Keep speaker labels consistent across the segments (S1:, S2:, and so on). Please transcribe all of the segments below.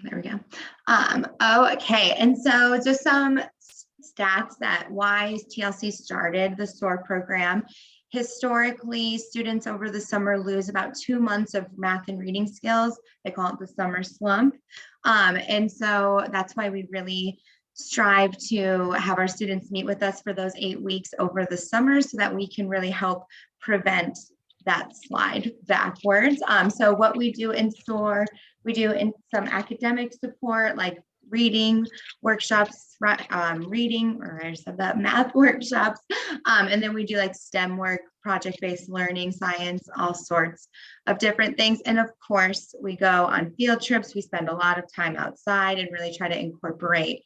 S1: There we go. Okay, and so just some stats that why TLC started the SOAR program. Historically, students over the summer lose about 2 months of math and reading skills. They call it the summer slump. And so that's why we really strive to have our students meet with us for those 8 weeks over the summer so that we can really help prevent that slide backwards. So what we do in SOAR, we do in some academic support like reading workshops, reading, or I said that, math workshops. And then we do like STEM work, project-based learning, science, all sorts of different things. And of course, we go on field trips. We spend a lot of time outside and really try to incorporate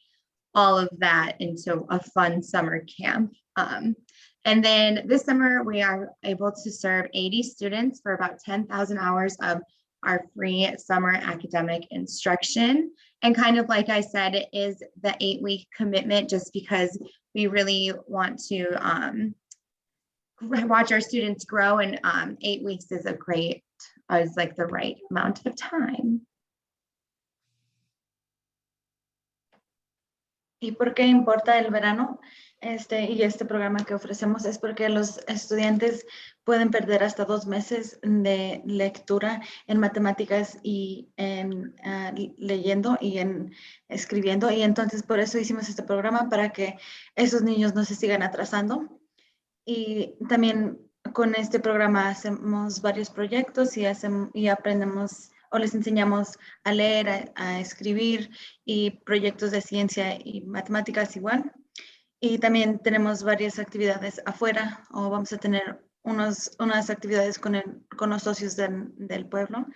S1: all of that into a fun summer camp. And then this summer, we are able to serve 80 students for about 10,000 hours of our free summer academic instruction. And kind of like I said, it is the 8-week commitment just because we really want to watch our students grow, and 8 weeks is is like the right amount of time.
S2: ¿Y por qué importa el verano? Y este programa que ofrecemos es porque los estudiantes pueden perder hasta 2 meses de lectura en matemáticas y en leyendo y en escribiendo. Y entonces por eso hicimos este programa, para que esos niños no se sigan atrasando. Y también con este programa hacemos varios proyectos y aprendemos o les enseñamos a leer, a escribir, y proyectos de ciencia y matemáticas igual. Y también tenemos varias actividades afuera, o vamos a tener unas actividades con los socios del pueblo.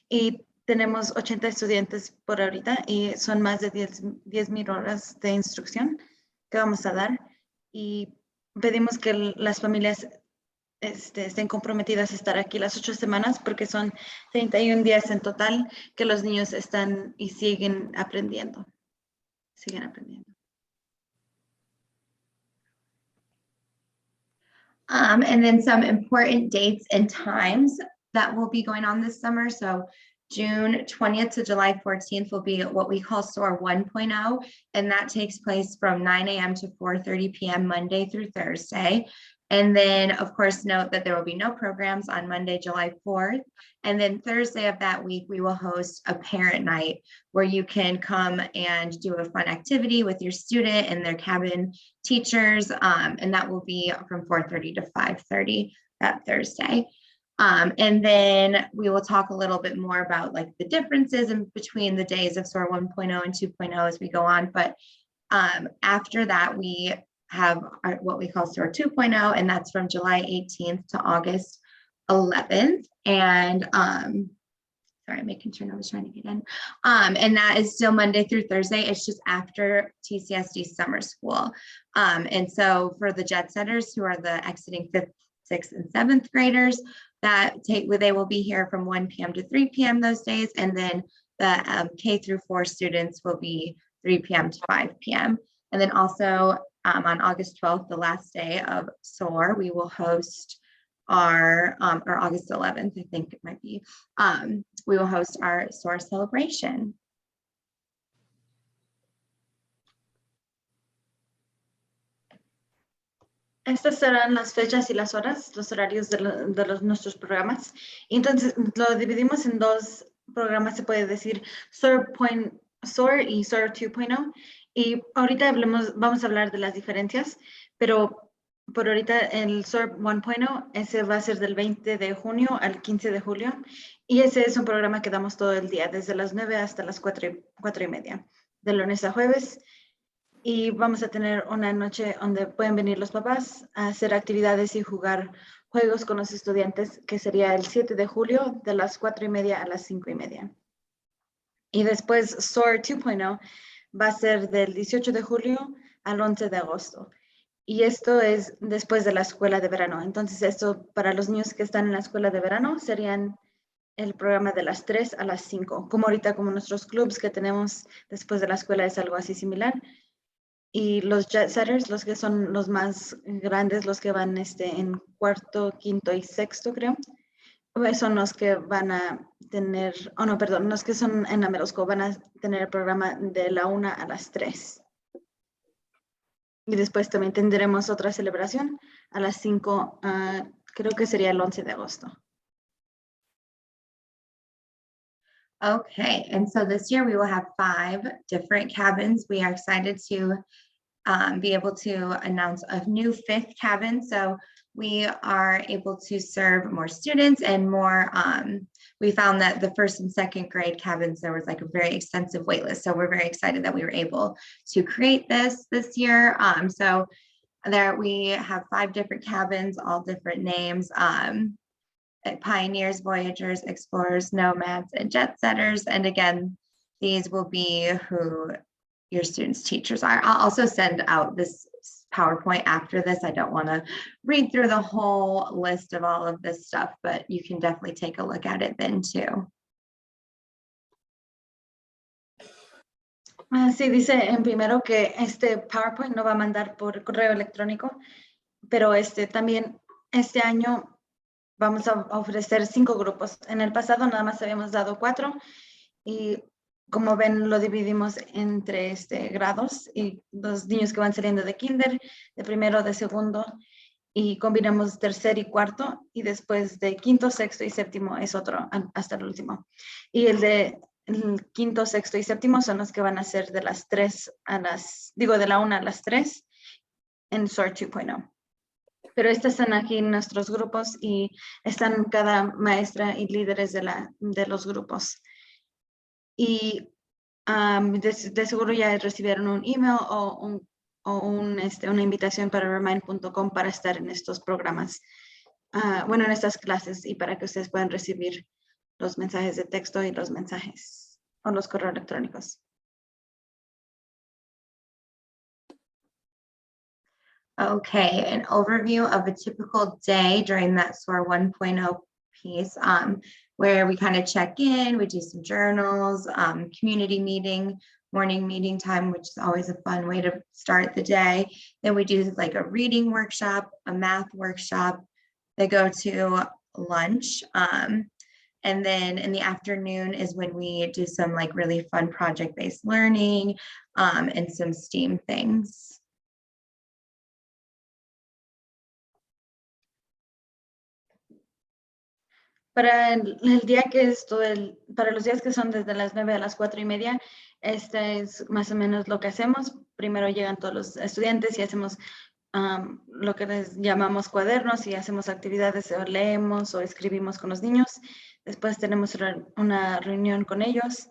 S2: Y tenemos 80 estudiantes por ahorita y son más de 10,000 horas de instrucción que vamos a dar. Y pedimos que las familias estén comprometidas a estar aquí las 8 semanas, porque son 31 días en total que los niños están y siguen aprendiendo.
S1: And then some important dates and times that will be going on this summer. So June 20th to July 14th will be what we call SOAR 1.0, and that takes place from 9 a.m. to 4:30 p.m. Monday through Thursday. And then, of course, note that there will be no programs on Monday, July 4th. And then Thursday of that week, we will host a parent night where you can come and do a fun activity with your student and their cabin teachers. And that will be from 4:30 to 5:30 that Thursday. And then we will talk a little bit more about like the differences in between the days of SOAR 1.0 and 2.0 as we go on. But after that, we have what we call SOAR 2.0, and that's from July 18th to August 11th. And sorry, making sure I was trying to get in. And that is still Monday through Thursday. It's just after TCSD summer school. And so for the jet setters, who are the exiting 5th, 6th, and 7th graders, they will be here from 1 p.m. to 3 p.m. those days. And then the K through 4 students will be 3 p.m. to 5 p.m. And then also on August 12th, the last day of SOAR, we will host our, or August 11th, I think it might be, we will host our SOAR celebration.
S2: Estas serán las fechas y las horas, los horarios de nuestros programas. Entonces lo dividimos en 2 programas, se puede decir, SOAR y SOAR 2.0. Y ahorita vamos a hablar de las diferencias, pero por ahorita el SOAR 1.0, ese va a ser del 20 de junio al 15 de julio. Y ese es un programa que damos todo el día, desde las 9 hasta las 4:30, de lunes a jueves. Y vamos a tener una noche donde pueden venir los papás a hacer actividades y jugar juegos con los estudiantes, que sería el 7 de julio de las 4:30 a las 5:30. Y después SOAR 2.0 va a ser del 18 de julio al 11 de agosto. Y esto es después de la escuela de verano. Entonces esto para los niños que están en la escuela de verano serían el programa de las 3 a las 5. Como ahorita, como nuestros clubs que tenemos después de la escuela es algo así similar. Y los jet setters, los que son los más grandes, los que van en 4º, 5º y 6º, creo, son los que van a tener, no, perdón, los que son en la middle school van a tener el programa de la 1 a las 3. Y después también tendremos otra celebración a las 5, creo que sería el 11 de agosto.
S1: Okay, and so this year we will have 5 different cabins. We are excited to be able to announce a new 5th cabin. So we are able to serve more students and more. We found that the 1st and 2nd grade cabins, there was like a very extensive wait list. So we're very excited that we were able to create this year. So there we have 5 different cabins, all different names. Pioneers, Voyagers, Explorers, Nomads, and Jet Setters. And again, these will be who your students' teachers are. I'll also send out this PowerPoint after this. I don't want to read through the whole list of all of this stuff, but you can definitely take a look at it then too.
S2: Sí, dice en primero que este PowerPoint lo va a mandar por correo electrónico, pero también este año vamos a ofrecer 5 grupos. En el pasado nada más habíamos dado 4 y como ven lo dividimos entre grados y los niños que van saliendo de kinder, de primero, de segundo y combinamos tercer y cuarto y después de quinto, sexto y séptimo es otro hasta el último. Y el quinto, sexto y séptimo son los que van a ser de las 3 a las, de la 1 a las 3 en SOAR 2.0. Pero están aquí nuestros grupos y están cada maestra y líderes de los grupos. Y de seguro ya recibieron un email o una invitación para remind.com para estar en estos programas. Bueno, en estas clases y para que ustedes puedan recibir los mensajes de texto y los mensajes o los correos electrónicos.
S1: Okay, an overview of a typical day during that SOAR 1.0 piece, where we kind of check in, we do some journals, community meeting, morning meeting time, which is always a fun way to start the day. Then we do like a reading workshop, a math workshop. They go to lunch. And then in the afternoon is when we do some like really fun project-based learning and some STEAM things.
S2: Para el día que es para los días que son desde las 9 a las 4:30, es más o menos lo que hacemos. Primero llegan todos los estudiantes y hacemos lo que les llamamos cuadernos y hacemos actividades o leemos o escribimos con los niños. Después tenemos una reunión con ellos.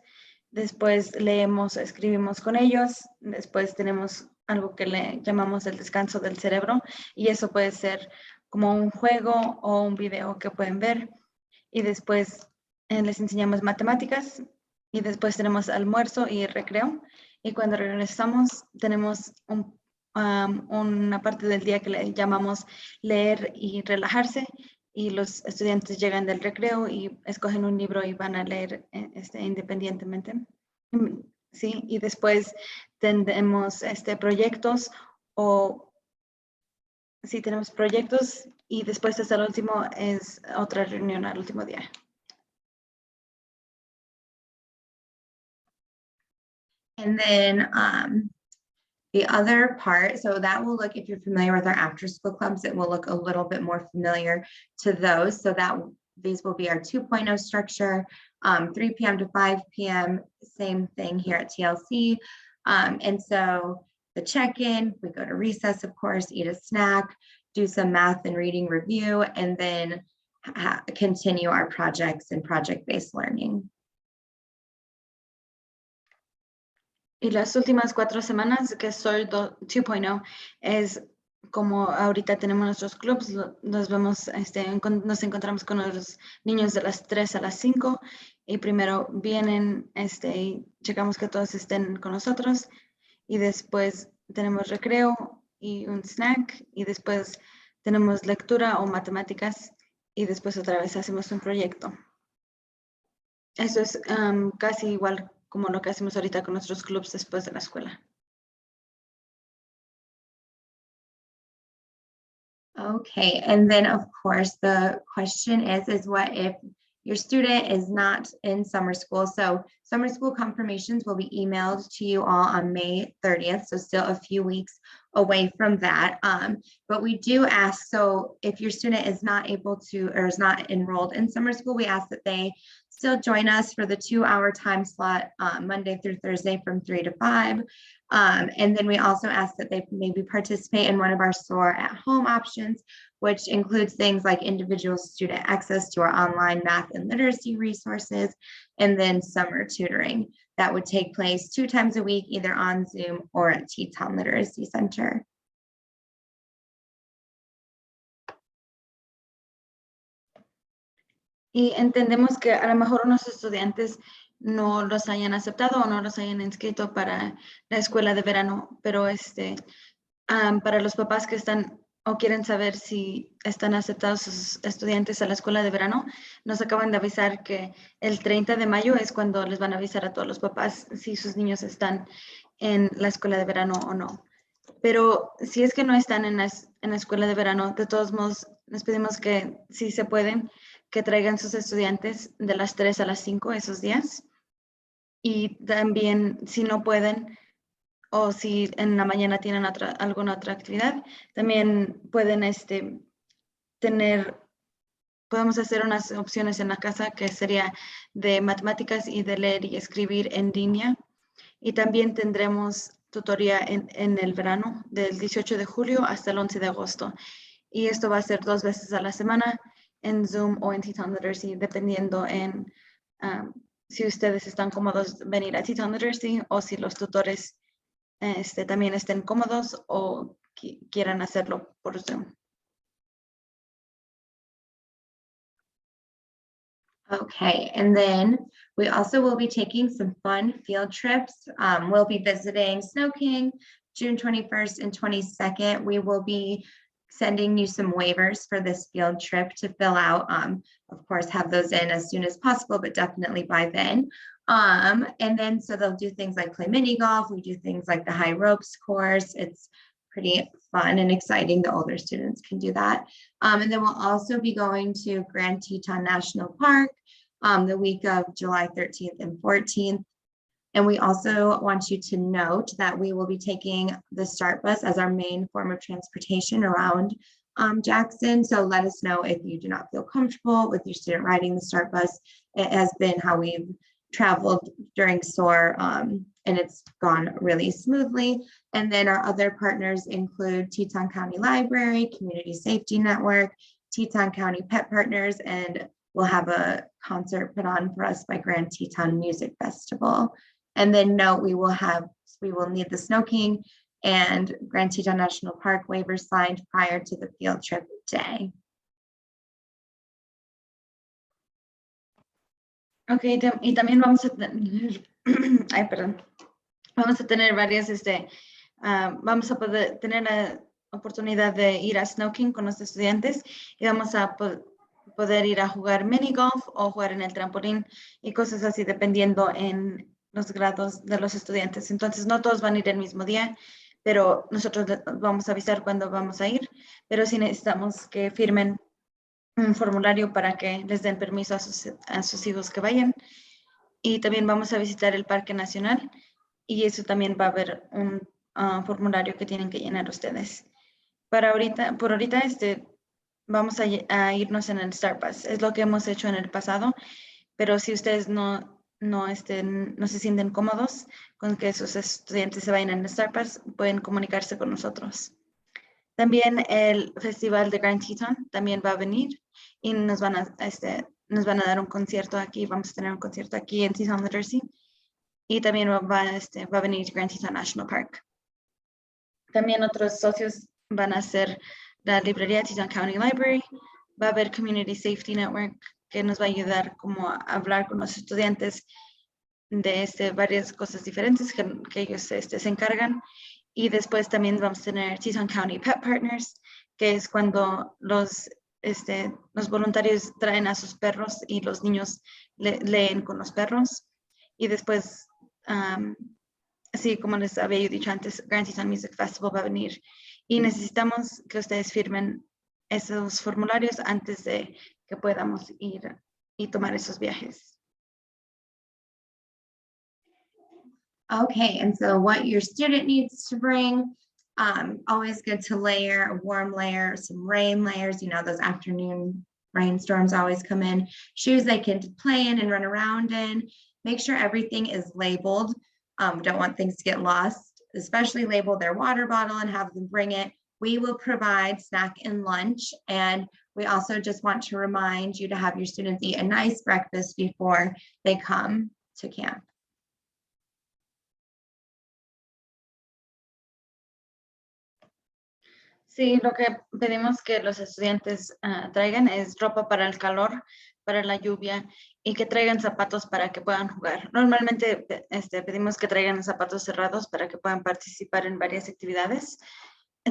S2: Después leemos o escribimos con ellos. Después tenemos algo que le llamamos el descanso del cerebro y eso puede ser como un juego o un video que pueden ver. Y después les enseñamos matemáticas y después tenemos almuerzo y recreo. Y cuando regresamos tenemos una parte del día que le llamamos leer y relajarse y los estudiantes llegan del recreo y escogen un libro y van a leer independientemente. Sí, y después tenemos proyectos sí, tenemos proyectos y después hasta el último es otra reunión al último día.
S1: And then the other part, so that will look, if you're familiar with our after school clubs, it will look a little bit more familiar to those. So that these will be our 2.0 structure, 3 p.m. to 5 p.m., same thing here at TLC. And so the check-in, we go to recess, of course, eat a snack, do some math and reading review, and then continue our projects and project-based learning.
S2: Y las últimas 4 semanas, que es SOAR 2.0, es como ahorita tenemos nuestros clubs, nos vemos, nos encontramos con los niños de las 3 a las 5 y primero vienen, y checamos que todos estén con nosotros y después tenemos recreo y un snack y después tenemos lectura o matemáticas y después otra vez hacemos un proyecto. Eso es casi igual como lo que hacemos ahorita con nuestros clubs después de la escuela.
S1: Okay, and then of course, the question is what if your student is not in summer school? So summer school confirmations will be emailed to you all on May 30th, so still a few weeks away from that. But we do ask, so if your student is not able to or is not enrolled in summer school, we ask that they still join us for the 2-hour time slot Monday through Thursday from 3 to 5. And then we also ask that they maybe participate in one of our SOAR at home options, which includes things like individual student access to our online math and literacy resources, and then summer tutoring that would take place 2 times a week, either on Zoom or at Teton Literacy Center.
S2: Y entendemos que a lo mejor unos estudiantes no los hayan aceptado o no los hayan inscrito para la escuela de verano, pero para los papás que están o quieren saber si están aceptados sus estudiantes a la escuela de verano, nos acaban de avisar que el 30 de mayo es cuando les van a avisar a todos los papás si sus niños están en la escuela de verano o no. Pero si es que no están en la escuela de verano, de todos modos, les pedimos que si se pueden, que traigan sus estudiantes de las 3 a las 5 esos días. Y también, si no pueden, o si en la mañana tienen alguna otra actividad, también pueden podemos hacer unas opciones en la casa que sería de matemáticas y de leer y escribir en línea. Y también tendremos tutoría en el verano, del 18 de julio hasta el 11 de agosto. Y esto va a ser 2 veces a la semana en Zoom o en Teton Literacy, dependiendo si ustedes están cómodos venir a Teton Literacy o si los tutores también estén cómodos o quieran hacerlo por Zoom.
S1: Okay, and then we also will be taking some fun field trips. We'll be visiting Snow King June 21st and 22nd. We will be sending you some waivers for this field trip to fill out. Of course, have those in as soon as possible, but definitely by then. And then so they'll do things like play mini golf. We do things like the high ropes course. It's pretty fun and exciting. The older students can do that. And then we'll also be going to Grand Teton National Park the week of July 13th and 14th. And we also want you to note that we will be taking the START bus as our main form of transportation around Jackson. So let us know if you do not feel comfortable with your student riding the START bus. It has been how we've traveled during SOAR, and it's gone really smoothly. And then our other partners include Teton County Library, Community Safety Network, Teton County Pet Partners, and we'll have a concert put on for us by Grand Teton Music Festival. And then note, we will need the Snow King and Grand Teton National Park waivers signed prior to the field trip day.
S2: Ok, y también vamos a tener, vamos a tener varias, vamos a poder tener la oportunidad de ir a Snow King con los estudiantes y vamos a poder ir a jugar mini golf o jugar en el trampolín y cosas así dependiendo en los grados de los estudiantes. Entonces no todos van a ir el mismo día, pero nosotros vamos a avisar cuándo vamos a ir, pero sí necesitamos que firmen un formulario para que les den permiso a sus hijos que vayan. Y también vamos a visitar el Parque Nacional y eso también va a haber un formulario que tienen que llenar ustedes. Por ahorita, vamos a irnos en el START bus. Es lo que hemos hecho en el pasado, pero si ustedes no se sienten cómodos con que sus estudiantes se vayan en el START bus, pueden comunicarse con nosotros. También el Festival de Grand Teton también va a venir y nos van a dar un concierto aquí. Vamos a tener un concierto aquí en Teton Literacy y también va a venir Grand Teton National Park. También otros socios van a ser la librería Teton County Library, va a haber Community Safety Network que nos va a ayudar como a hablar con los estudiantes de varias cosas diferentes que ellos se encargan. Y después también vamos a tener Teton County Pet Partners, que es cuando los voluntarios traen a sus perros y los niños leen con los perros. Y después, así como les había dicho antes, Grand Teton Music Festival va a venir. Y necesitamos que ustedes firmen esos formularios antes de que podamos ir y tomar esos viajes.
S1: Okay, and so what your student needs to bring, always good to layer a warm layer, some rain layers, you know, those afternoon rainstorms always come in, shoes they can play in and run around in, make sure everything is labeled. Don't want things to get lost, especially label their water bottle and have them bring it. We will provide snack and lunch, and we also just want to remind you to have your students eat a nice breakfast before they come to camp.
S2: Sí, lo que pedimos que los estudiantes traigan es ropa para el calor, para la lluvia y que traigan zapatos para que puedan jugar. Normalmente pedimos que traigan zapatos cerrados para que puedan participar en varias actividades.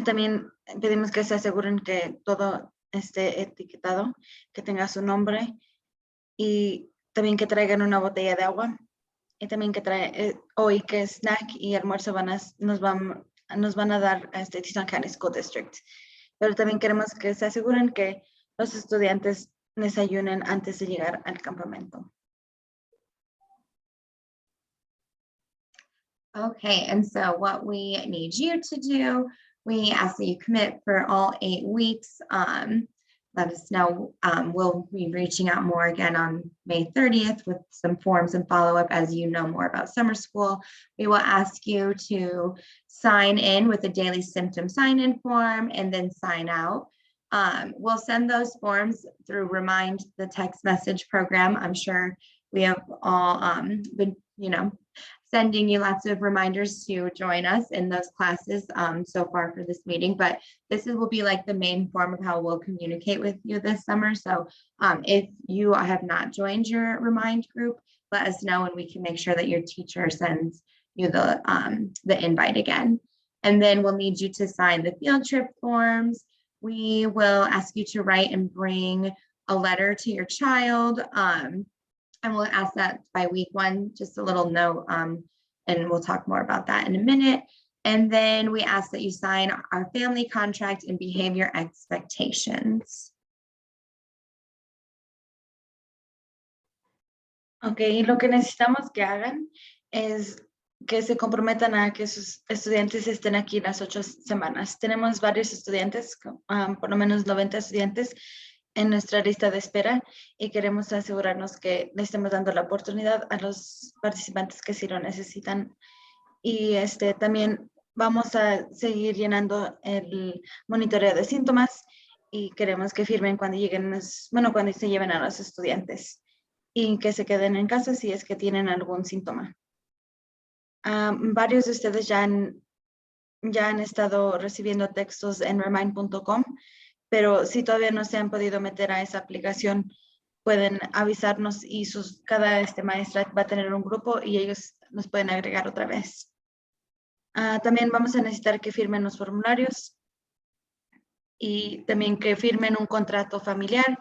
S2: También pedimos que se aseguren que todo esté etiquetado, que tenga su nombre y también que traigan una botella de agua y también que hoy que snack y almuerzo nos van a dar Teton County School District. Pero también queremos que se aseguren que los estudiantes desayunen antes de llegar al campamento.
S1: Okay, and so what we need you to do, we ask that you commit for all 8 weeks. Let us know. We'll be reaching out more again on May 30th with some forms and follow-up as you know more about summer school. We will ask you to sign in with a daily symptom sign-in form and then sign out. We'll send those forms through Remind the text message program. I'm sure we have all been, sending you lots of reminders to join us in those classes so far for this meeting, but this will be like the main form of how we'll communicate with you this summer. So if you have not joined your Remind group, let us know and we can make sure that your teacher sends you the invite again. And then we'll need you to sign the field trip forms. We will ask you to write and bring a letter to your child. And we'll ask that by week 1, just a little note, and we'll talk more about that in a minute. And then we ask that you sign our family contract and behavior expectations.
S2: Ok, y lo que necesitamos que hagan es que se comprometan a que sus estudiantes estén aquí las 8 semanas. Tenemos varios estudiantes, por lo menos 90 estudiantes en nuestra lista de espera y queremos asegurarnos que le estemos dando la oportunidad a los participantes que sí lo necesitan. Y también vamos a seguir llenando el monitoreo de síntomas y queremos que firmen cuando cuando se lleven a los estudiantes y que se queden en casa si es que tienen algún síntoma. Varios de ustedes ya han estado recibiendo textos en remind.com, pero si todavía no se han podido meter a esa aplicación, pueden avisarnos y cada maestra va a tener un grupo y ellos nos pueden agregar otra vez. También vamos a necesitar que firmen los formularios y también que firmen un contrato familiar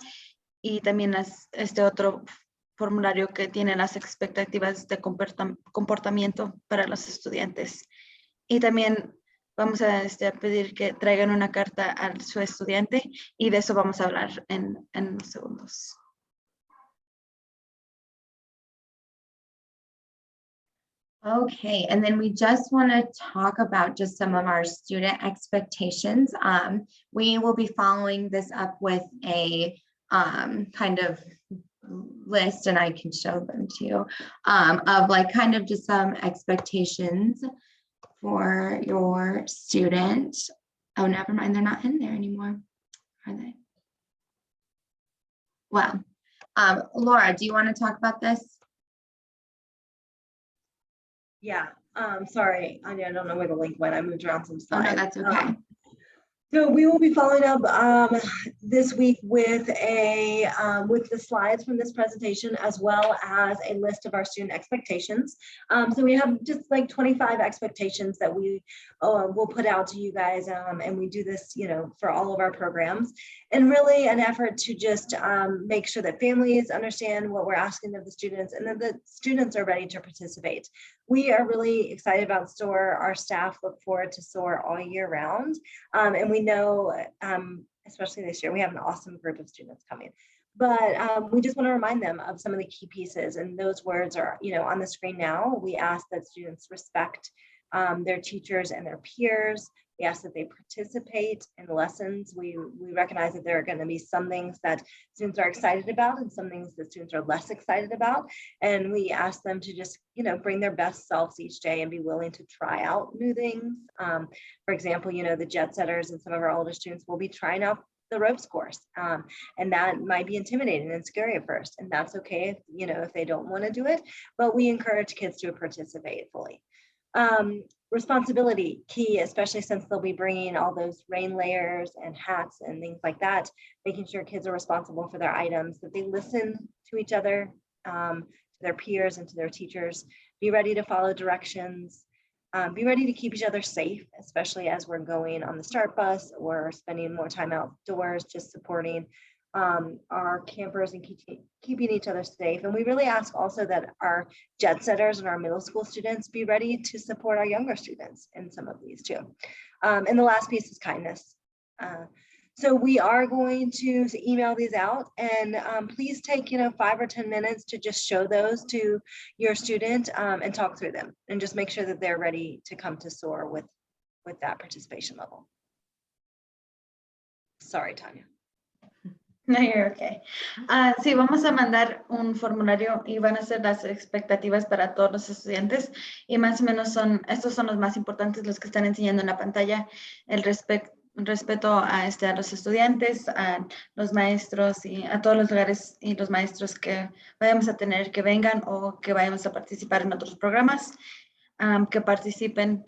S2: y también este otro formulario que tiene las expectativas de comportamiento para los estudiantes. Y también vamos a pedir que traigan una carta a su estudiante y de eso vamos a hablar en unos segundos.
S1: Okay, and then we just want to talk about just some of our student expectations. We will be following this up with a kind of list, and I can show them to you, of like kind of just some expectations for your student. Oh, never mind, they're not in there anymore, are they? Well, Laura, do you want to talk about this?
S3: Yeah, sorry, I don't know where the link went. I moved around some
S1: Oh,
S3: slides.
S1: no, that's okay.
S3: So we will be following up this week with the slides from this presentation, as well as a list of our student expectations. So we have just like 25 expectations that we will put out to you guys, and we do this, for all of our programs, and really an effort to just make sure that families understand what we're asking of the students, and that the students are ready to participate. We are really excited about SOAR. Our staff look forward to SOAR all year round, and we know especially this year. We have an awesome group of students coming. But we just want to remind them of some of the key pieces, and those words are, on the screen now. We ask that students respect their teachers and their peers. We ask that they participate in lessons. We recognize that there are going to be some things that students are excited about and some things that students are less excited about. And we ask them to just, bring their best selves each day and be willing to try out new things. For example, the jet setters and some of our older students will be trying out the ropes course. And that might be intimidating and scary at first. And that's okay if they don't want to do it, but we encourage kids to participate fully. Responsibility key, especially since they'll be bringing all those rain layers and hats and things like that, making sure kids are responsible for their items, that they listen to each other, to their peers and to their teachers, be ready to follow directions, be ready to keep each other safe, especially as we're going on the START bus or spending more time outdoors, just supporting our campers and keeping each other safe. And we really ask also that our jet setters and our middle school students be ready to support our younger students in some of these too. And the last piece is kindness. So we are going to email these out, and please take 5 or 10 minutes to just show those to your student and talk through them, and just make sure that they're ready to come to SOAR with that participation level. Sorry, Tanya.
S2: No, you're okay. Sí, vamos a mandar un formulario y van a ser las expectativas para todos los estudiantes, y más o menos estos son los más importantes, los que están enseñando en la pantalla: el respeto a los estudiantes, a los maestros y a todos los lugares y los maestros que vayamos a tener que vengan o que vayamos a participar en otros programas, que participen.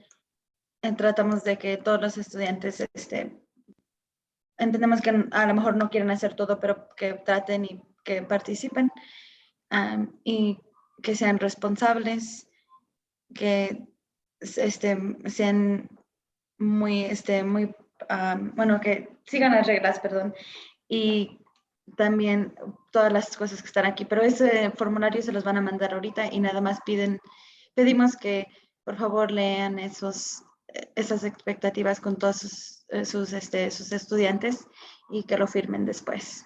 S2: Tratamos de que todos los estudiantes entendemos que a lo mejor no quieren hacer todo, pero que traten y que participen, y que sean responsables, que sean muy, que sigan las reglas, perdón, y también todas las cosas que están aquí. Pero ese formulario se los van a mandar ahorita, y nada más pedimos que por favor lean esas expectativas con todos sus estudiantes y que lo firmen después.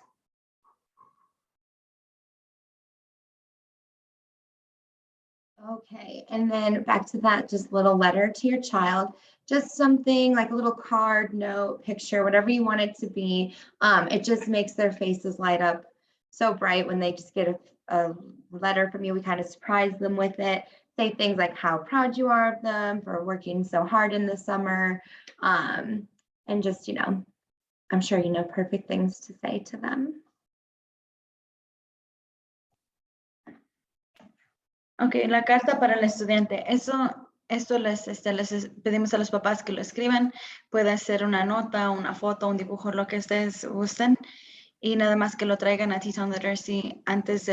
S1: Okay, and then back to that, just little letter to your child, just something like a little card, note, picture, whatever you want it to be. It just makes their faces light up so bright when they just get a letter from you. We kind of surprise them with it. Say things like how proud you are of them for working so hard in the summer. And just, I'm sure perfect things to say to them.
S2: Ok, la carta para el estudiante. Esto les pedimos a los papás que lo escriban. Puede ser una nota, una foto, un dibujo, lo que ustedes gusten. Y nada más que lo traigan a Teton Literacy antes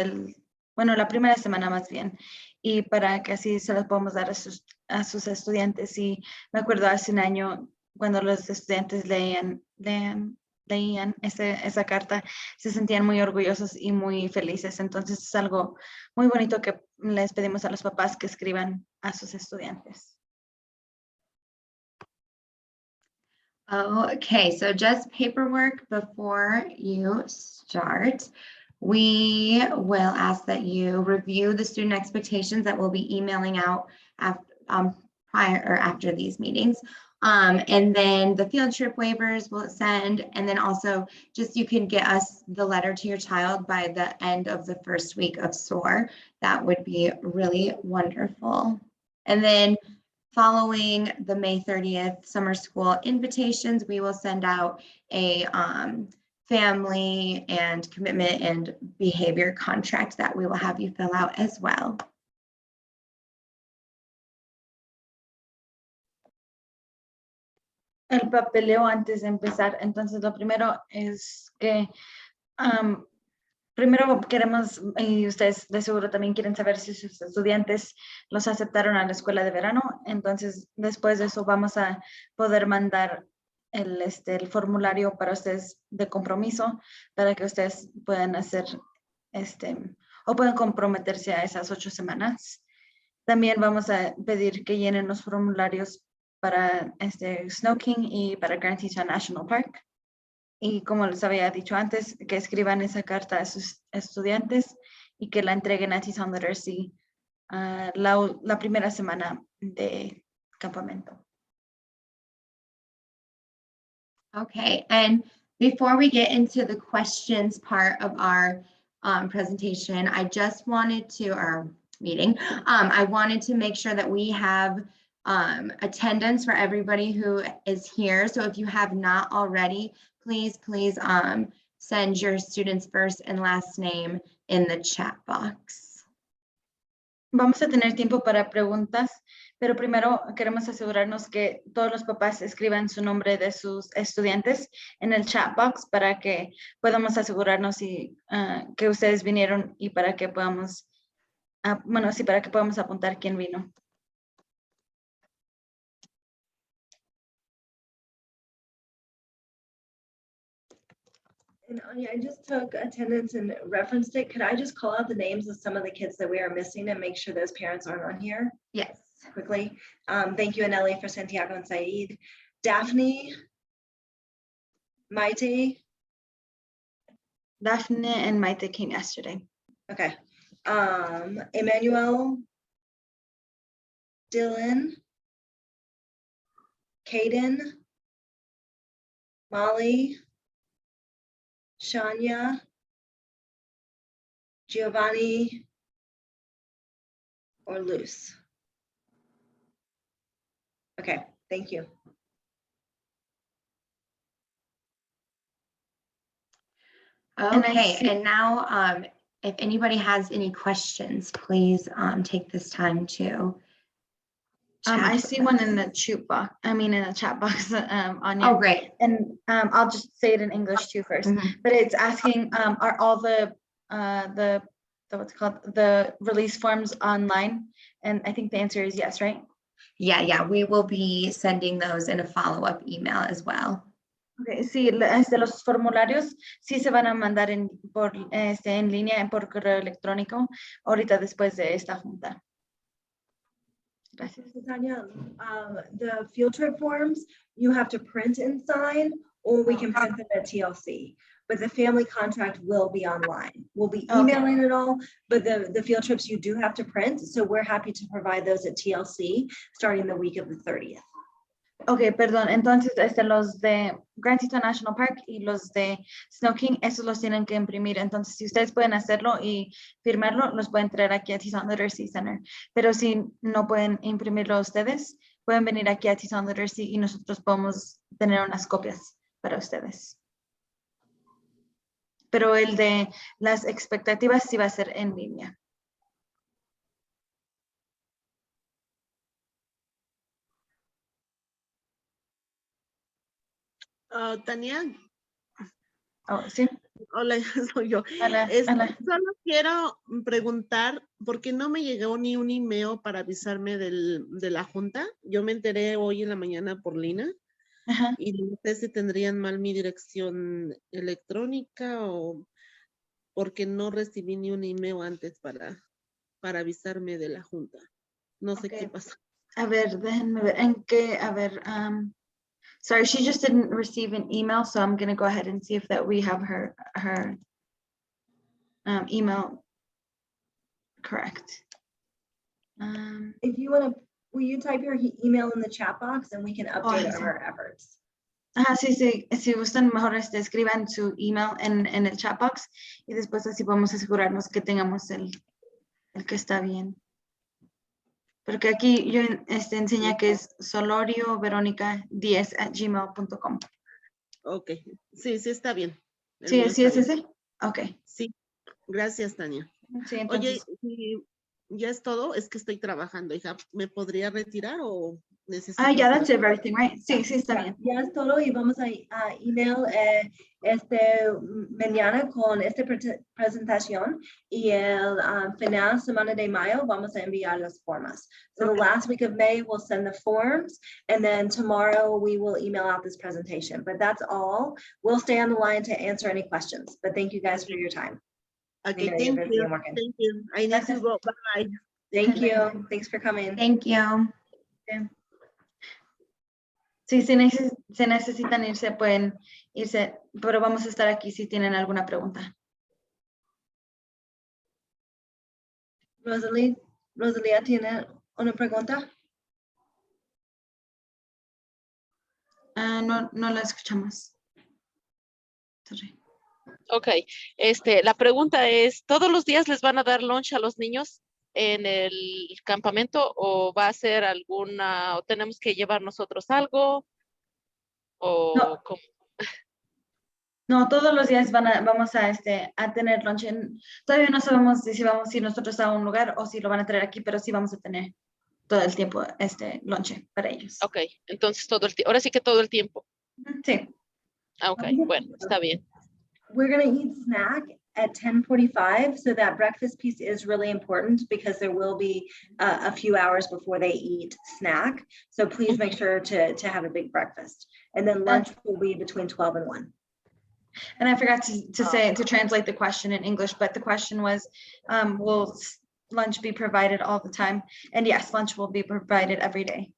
S2: la primera semana más bien. Y para que así se los podamos dar a sus estudiantes. Y me acuerdo hace un año cuando los estudiantes leían esa carta, se sentían muy orgullosos y muy felices. Entonces es algo muy bonito que les pedimos a los papás que escriban a sus estudiantes.
S1: Okay, so just paperwork before you start. We will ask that you review the student expectations that we'll be emailing out prior or after these meetings. And then the field trip waivers we'll send, and then also just you can get us the letter to your child by the end of the first week of SOAR. That would be really wonderful. And then following the May 30th summer school invitations, we will send out a family and commitment and behavior contract that we will have you fill out as well.
S2: El papeleo antes de empezar. Entonces, lo primero es que primero queremos, y ustedes de seguro también quieren saber si sus estudiantes los aceptaron a la escuela de verano. Entonces, después de eso vamos a poder mandar el formulario para ustedes de compromiso, para que ustedes puedan hacer o puedan comprometerse a esas 8 semanas. También vamos a pedir que llenen los formularios para Snow King y para Grand Teton National Park. Y como les había dicho antes, que escriban esa carta a sus estudiantes y que la entreguen a Teton Literacy la primera semana de campamento.
S1: Okay, and before we get into the questions part of our presentation, I just wanted to, our meeting, I wanted to make sure that we have attendance for everybody who is here. So if you have not already, please send your student's first and last name in the chat box.
S2: Vamos a tener tiempo para preguntas, pero primero queremos asegurarnos que todos los papás escriban su nombre de sus estudiantes en el chat box para que podamos asegurarnos que ustedes vinieron y para que podamos, para que podamos apuntar quién vino.
S3: And Anya, I just took attendance and referenced it. Could I just call out the names of some of the kids that we are missing and make sure those parents aren't on here
S1: Yes.
S3: quickly? Thank you, Anelli, for Santiago and Saeed. Daphne, Maite,
S2: Daphne and Maite came yesterday.
S3: okay. Emmanuel, Dylan, Caden, Molly, Shania, Giovanni, or Luce. Okay, thank you.
S1: Okay, and now if anybody has any questions, please take this time to
S2: I
S1: chat
S2: see
S1: with
S2: one
S1: us.
S2: in the chat box, Anya.
S1: Oh, great.
S2: And I'll just say it in English too first.
S1: Mhm.
S2: But it's asking, are all the what's it called, the release forms online? And I think the answer is yes, right?
S1: Yeah, we will be sending those in a follow-up email as well.
S2: Okay, sí, los formularios sí se van a mandar en línea, por correo electrónico, ahorita después de esta junta. Gracias.
S3: Tanya, the field trip forms, you have to print and sign, or we can print them at TLC. But the family contract will be online. We'll be emailing it all, but the field trips you do have to print. So we're happy to provide those at TLC starting the week of the 30th.
S2: Ok, perdón, entonces los de Grand Teton National Park y los de Snow King, esos los tienen que imprimir. Entonces, si ustedes pueden hacerlo y firmarlo, los pueden traer aquí a Teton Literacy Center. Pero si no pueden imprimirlo ustedes, pueden venir aquí a Teton Literacy y nosotros podemos tener unas copias para ustedes. Pero el de las expectativas sí va a ser en línea.
S4: Tania.
S2: Oh, ¿sí?
S4: Hola, soy yo.
S2: Hola.
S4: Solo quiero preguntar, ¿por qué no me llegó ni un email para avisarme de la junta? Yo me enteré hoy en la mañana por Lina.
S2: Ajá.
S4: Y no sé si tendrían mal mi dirección electrónica o porque no recibí ni un email antes para avisarme de la junta. No sé qué pasa.
S2: A ver, déjenme ver. ¿En qué? A ver, sorry, she just didn't receive an email, so I'm going to go ahead and see if that we have her email correct.
S3: If you want to, will you type your email in the chat box and we can update our efforts?
S2: Ajá, sí, si gustan, mejor escriban su email en el chat box y después así podemos asegurarnos que tengamos el que está bien. Porque aquí yo enseña que es solorioveronica10@gmail.com.
S4: Ok, sí, está bien.
S2: Sí, es ese. Ok.
S4: Sí, gracias, Tania.
S2: Sí, entonces.
S4: Oye, ¿ya es todo? Es que estoy trabajando, hija. ¿Me podría retirar o necesito?
S2: Yeah, that's everything, right? Sí, está bien.
S3: Ya es todo y vamos a email mañana con esta presentación y el final semana de mayo vamos a enviar las formas. So the last week of May we'll send the forms and then tomorrow we will email out this presentation. But that's all. We'll stay on the line to answer any questions. But thank you guys for your time.
S4: Okay, thank you. Thank you. I need to go. Bye.
S3: Thank you. Thanks for coming.
S1: Thank you.
S2: Okay. Sí, si se necesitan irse, pueden irse, pero vamos a estar aquí si tienen alguna pregunta.
S3: Rosalía tiene una pregunta.
S2: No la escuchamos. Sorry.
S4: Ok, la pregunta es, ¿todos los días les van a dar lunch a los niños en el campamento o va a ser alguna, o tenemos que llevar nosotros algo? O
S2: No. No, todos los días vamos a tener lunch. Todavía no sabemos si vamos a ir nosotros a un lugar o si lo van a traer aquí, pero sí vamos a tener todo el tiempo lunch para ellos.
S4: ok, entonces todo el tiempo, ahora sí que todo el tiempo.
S2: Sí.
S4: Ok, bueno, está bien.
S3: We're gonna eat snack at 10:45, so that breakfast piece is really important because there will be a few hours before they eat snack. So please make sure to have a big breakfast. And then lunch will be between 12 and 1.
S2: And I forgot to translate the question in English, but the question was, will lunch be provided all the time? And yes, lunch will be provided every day.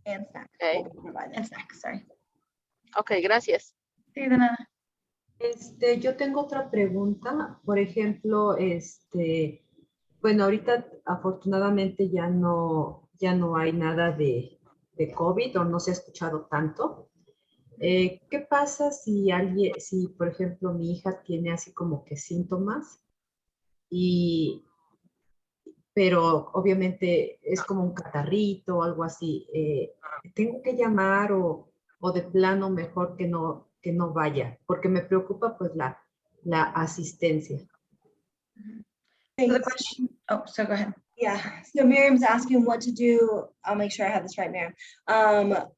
S3: And snack.
S4: Okay.
S3: will be provided.
S2: And snacks, sorry.
S4: Ok, gracias.
S2: Sí, de nada.
S5: Yo tengo otra pregunta. Por ejemplo, bueno, ahorita afortunadamente ya no hay nada de COVID o no se ha escuchado tanto. ¿Qué pasa si por ejemplo, mi hija tiene así como que síntomas pero obviamente es como un catarrito o algo así? ¿Tengo que llamar o de plano mejor que no vaya? Porque me preocupa pues la asistencia.
S2: So the question, so go ahead.
S3: Yeah, so Miriam's asking what to do. I'll make sure I have this right, Miriam.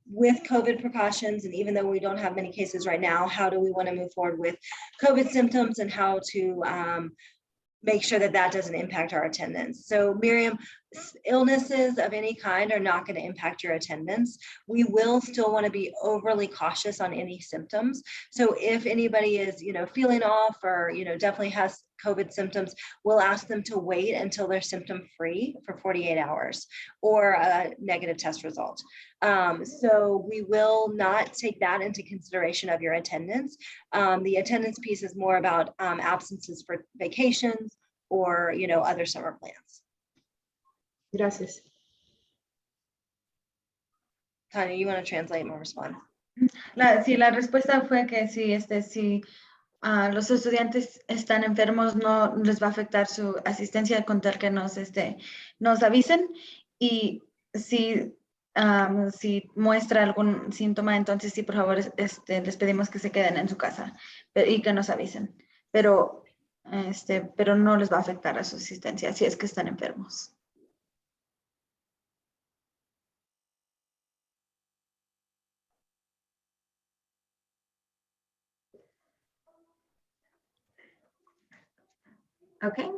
S3: With COVID precautions, and even though we don't have many cases right now, how do we want to move forward with COVID symptoms and how to make sure that that doesn't impact our attendance? So Miriam, illnesses of any kind are not going to impact your attendance. We will still want to be overly cautious on any symptoms. So if anybody is, feeling off or, definitely has COVID symptoms, we'll ask them to wait until they're symptom free for 48 hours or a negative test result. So we will not take that into consideration of your attendance. The attendance piece is more about absences for vacations or, other summer plans.
S5: Gracias.
S3: Tanya, you want to translate and respond?
S2: Sí, la respuesta fue que si los estudiantes están enfermos, no les va a afectar su asistencia con tal que nos avisen, y si muestra algún síntoma, entonces sí, por favor, les pedimos que se queden en su casa y que nos avisen, pero no les va a afectar a su asistencia si es que están enfermos.
S1: Okay,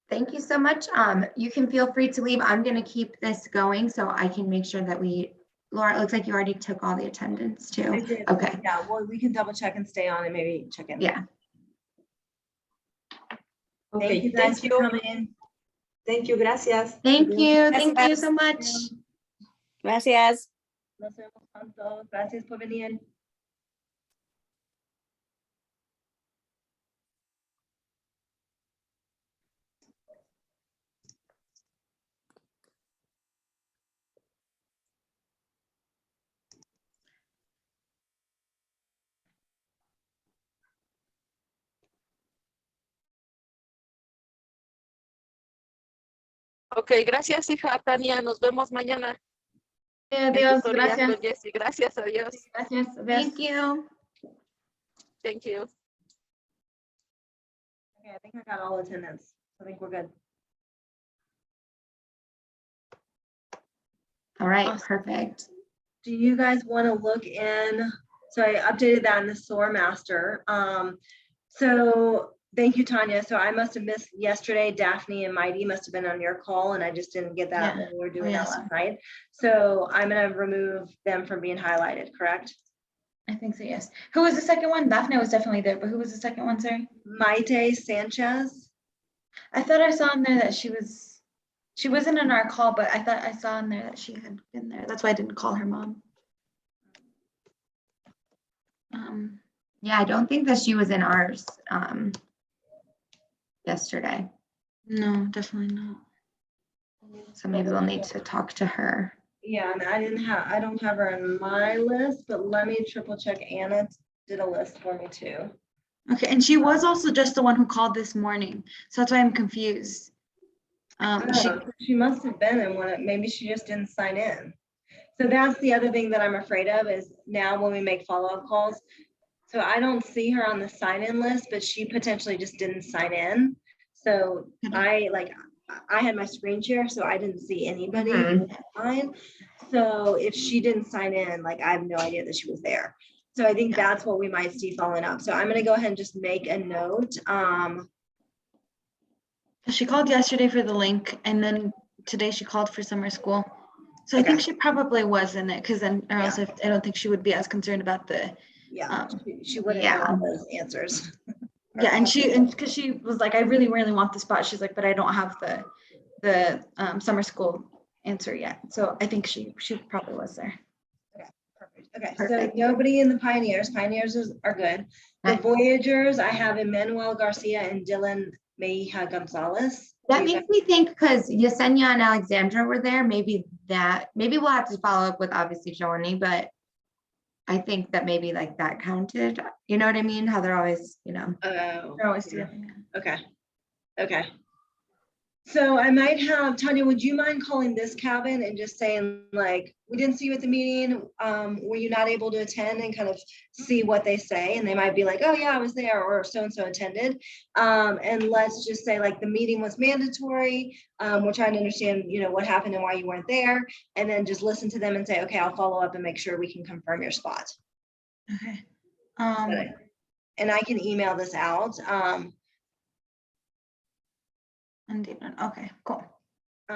S1: thank you so much. You can feel free to leave. I'm going to keep this going so I can make sure that Laura, it looks like you already took all the attendance too.
S3: I did.
S1: Okay.
S3: Yeah, well, we can double check and stay on and maybe check in.
S1: Yeah.
S5: Okay,
S3: Thank you guys for coming in.
S5: Thank you, gracias.
S1: Thank you. Thank you so much.
S6: Gracias.
S3: Nos vemos pronto. Gracias por venir.
S4: Ok, gracias, hija Tania. Nos vemos mañana.
S2: Adiós, gracias.
S4: Jessy. Gracias, adiós.
S2: Gracias.
S1: Thank you.
S4: Thank you.
S3: Okay, I think I got all attendance. I think we're good.
S1: All right,
S3: Awesome.
S1: perfect.
S3: Do you guys want to look in? So I updated that in the SOAR master. So thank you, Tanya. So I must have missed yesterday. Daphne and Mighty must have been on your call and I just didn't get that when we were doing that last night. So I'm going to remove them from being highlighted, correct?
S2: I think so, yes. Who was the second one? Daphne was definitely there, but who was the second one, sorry?
S3: Maite Sanchez.
S2: I thought I saw in there that she was She wasn't in our call, but I thought I saw in there that she had been there. That's why I didn't call her mom.
S1: Yeah, I don't think that she was in ours yesterday.
S2: No, definitely not.
S1: So maybe we'll need to talk to her.
S3: Yeah, and I don't have her in my list, but let me triple check. Anna did a list for me too.
S2: Okay, and she was also just the one who called this morning, so that's why I'm confused.
S3: She must have been in one, maybe she just didn't sign in. So that's the other thing that I'm afraid of is now when we make follow-up calls. So I don't see her on the sign-in list, but she potentially just didn't sign in. So I had my screen share, so I didn't see anybody online. So if she didn't sign in, like I have no idea that she was there. So I think that's what we might see following up. So I'm gonna go ahead and just make a note.
S2: She called yesterday for the link, and then today she called for summer school. So I think she probably was in it, because then, or else I don't think she would be as concerned about the.
S3: She wouldn't know all those answers.
S2: Yeah, and because she was like, I really, really want the spot. She's like, but I don't have the summer school answer yet. So I think she probably was there.
S3: Okay,
S1: Perfect.
S3: so nobody in the Pioneers. Pioneers are good. The
S1: Nice.
S3: Voyagers, I have Emmanuel Garcia and Dylan Meija Gonzalez.
S1: That makes me think because Yesenia and Alexandra were there, maybe we'll have to follow up with obviously Joanie, but I think that maybe like that counted. You know what I mean? How they're always,
S2: They're always together.
S3: Okay. Okay. So I might have, Tanya, would you mind calling this cabin and just saying like, we didn't see you at the meeting. Were you not able to attend, and kind of see what they say? And they might be like, oh yeah, I was there, or so-and-so attended. And let's just say like the meeting was mandatory. We're trying to understand, what happened and why you weren't there. And then just listen to them and say, okay, I'll follow up and make sure we can confirm your spot.
S2: Okay.
S3: And I can email this out.
S2: Okay, cool.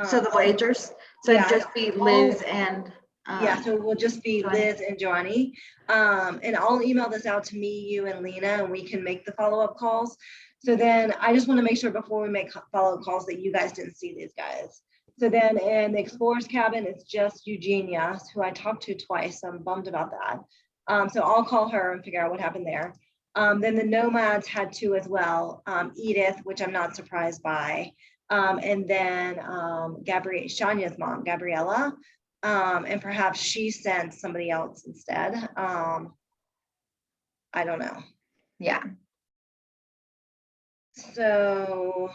S2: So the Voyagers, so it'd just be Liz and.
S3: Yeah, so it will just be Liz and Johnny. And I'll email this out to me, you, and Lena, and we can make the follow-up calls. So then I just want to make sure before we make follow-up calls that you guys didn't see these guys. So then in the Explorers cabin, it's just Eugenia, who I talked to twice. So I'm bummed about that. So I'll call her and figure out what happened there. Then the Nomads had two as well. Edith, which I'm not surprised by. And then Shanya's mom, Gabriella. And perhaps she sent somebody else instead. I don't know.
S1: Yeah.
S3: So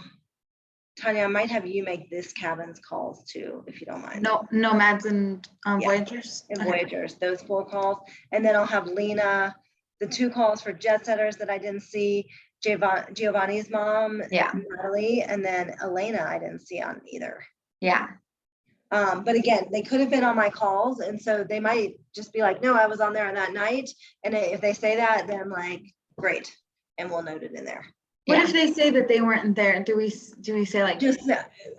S3: Tanya, I might have you make this cabin's calls too, if you don't mind.
S2: No, Nomads and Voyagers.
S3: And Voyagers, those 4 calls. And then I'll have Lena, the 2 calls for Jet Setters that I didn't see, Giovanni's mom, Natalie, and then Elena I didn't see on either.
S1: Yeah.
S3: But again, they could have been on my calls, and so they might just be like, no, I was on there on that night. And if they say that, then like, great, and we'll note it in there.
S2: What if they say that they weren't there? Do we say like?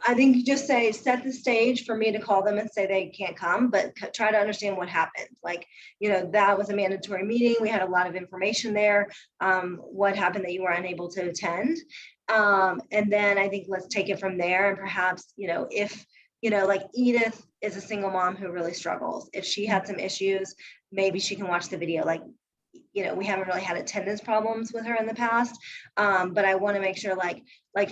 S3: I think just say, set the stage for me to call them and say they can't come, but try to understand what happened. Like, that was a mandatory meeting. We had a lot of information there. What happened that you were unable to attend? And then I think let's take it from there. And perhaps, if, like Edith is a single mom who really struggles. If she had some issues, maybe she can watch the video. Like, we haven't really had attendance problems with her in the past. But I want to make sure like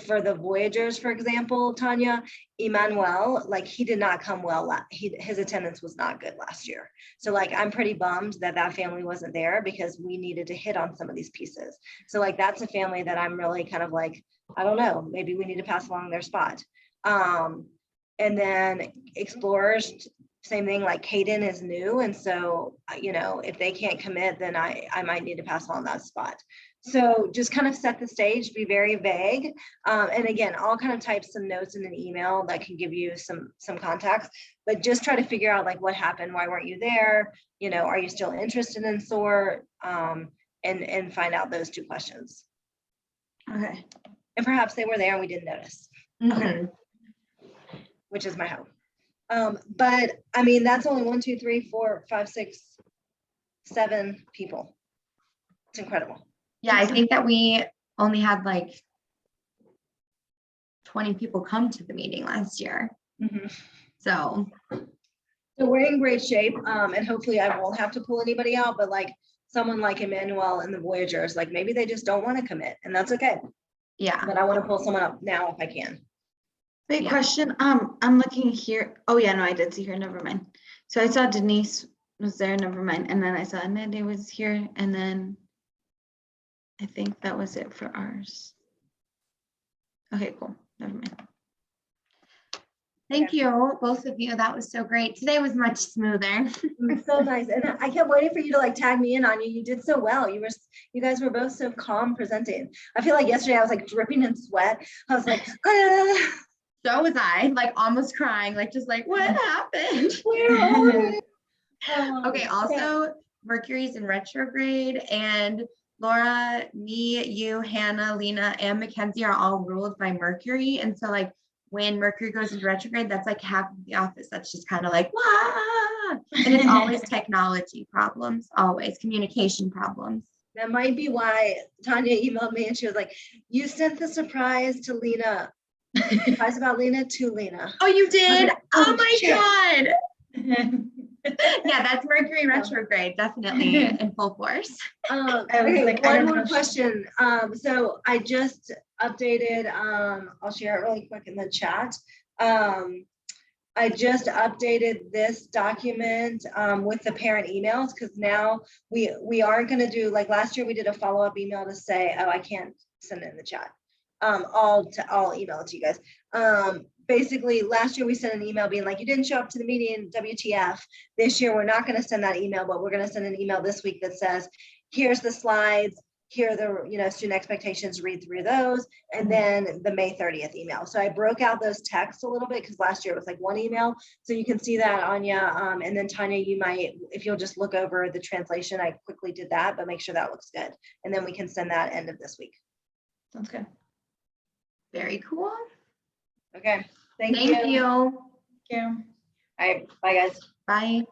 S3: for the Voyagers, for example, Tanya, Emmanuel, like he did not come well. His attendance was not good last year. So like, I'm pretty bummed that family wasn't there because we needed to hit on some of these pieces. So like, that's a family that I'm really kind of like, I don't know, maybe we need to pass along their spot. And then Explorers, same thing, like Kaden is new. And so, if they can't commit, then I might need to pass on that spot. So just kind of set the stage, be very vague. And again, I'll kind of type some notes in an email that can give you some context, but just try to figure out like what happened, why weren't you there? Are you still interested in SOAR? And find out those 2 questions.
S2: Okay.
S3: And perhaps they were there and we didn't notice.
S1: Okay.
S3: Which is my hope. But I mean, that's only 1, 2, 3, 4, 5, 6, 7 people. It's incredible.
S1: Yeah, I think that we only had like 20 people come to the meeting last year.
S3: Mhm.
S1: So,
S3: So we're in great shape, and hopefully I won't have to pull anybody out, but like someone like Emmanuel and the Voyagers, like maybe they just don't want to commit, and that's okay.
S1: yeah.
S3: But I want to pull someone up now if I can.
S2: Wait,
S1: Yeah.
S2: question. I'm looking here. Oh yeah, no, I did see her. Never mind. So I saw Denise was there. Never mind. And then I saw Nede was here, and then I think that was it for ours. Okay, cool. Never mind.
S1: Thank you, both of you. That was so great. Today was much smoother.
S3: It was so nice, and I kept waiting for you to like tag me in on you. You did so well. You guys were both so calm presenting. I feel like yesterday I was like dripping in sweat. I was like, ah,
S1: So was I, like almost crying, like just like, what happened?
S3: where are we?
S1: Okay, also Mercury's in retrograde, and Laura, me, you, Hannah, Lena, and Mackenzie are all ruled by Mercury. And so like when Mercury goes into retrograde, that's like half of the office. That's just kind of like, wah! And it's always technology problems, always communication problems.
S3: That might be why Tanya emailed me and she was like, you sent the surprise to Lena. Surprise about Lena to Lena.
S1: Oh, you did?
S3: like,
S1: Oh
S3: oh,
S1: my
S3: shit.
S1: God. Yeah, that's Mercury retrograde, definitely in full force.
S2: I was
S3: Okay,
S2: like, I
S3: one
S2: don't
S3: more
S2: know.
S3: question. So I just updated, I'll share it really quick in the chat. I just updated this document with the parent emails because now we aren't going to do, like last year we did a follow-up email to say, oh, I can't send it in the chat. I'll email it to you guys. Basically, last year we sent an email being like, you didn't show up to the meeting, WTF. This year, we're not going to send that email, but we're going to send an email this week that says, here's the slides, here are the student expectations, read through those, and then the May 30th email. So I broke out those texts a little bit because last year it was like one email. So you can see that, Anya. And then Tanya, you might, if you'll just look over the translation, I quickly did that, but make sure that looks good. And then we can send that end of this week.
S2: Sounds good.
S1: Very cool.
S3: Okay, thank
S1: Thank
S3: you.
S1: you.
S2: Thank you.
S3: All right, bye guys.
S1: Bye.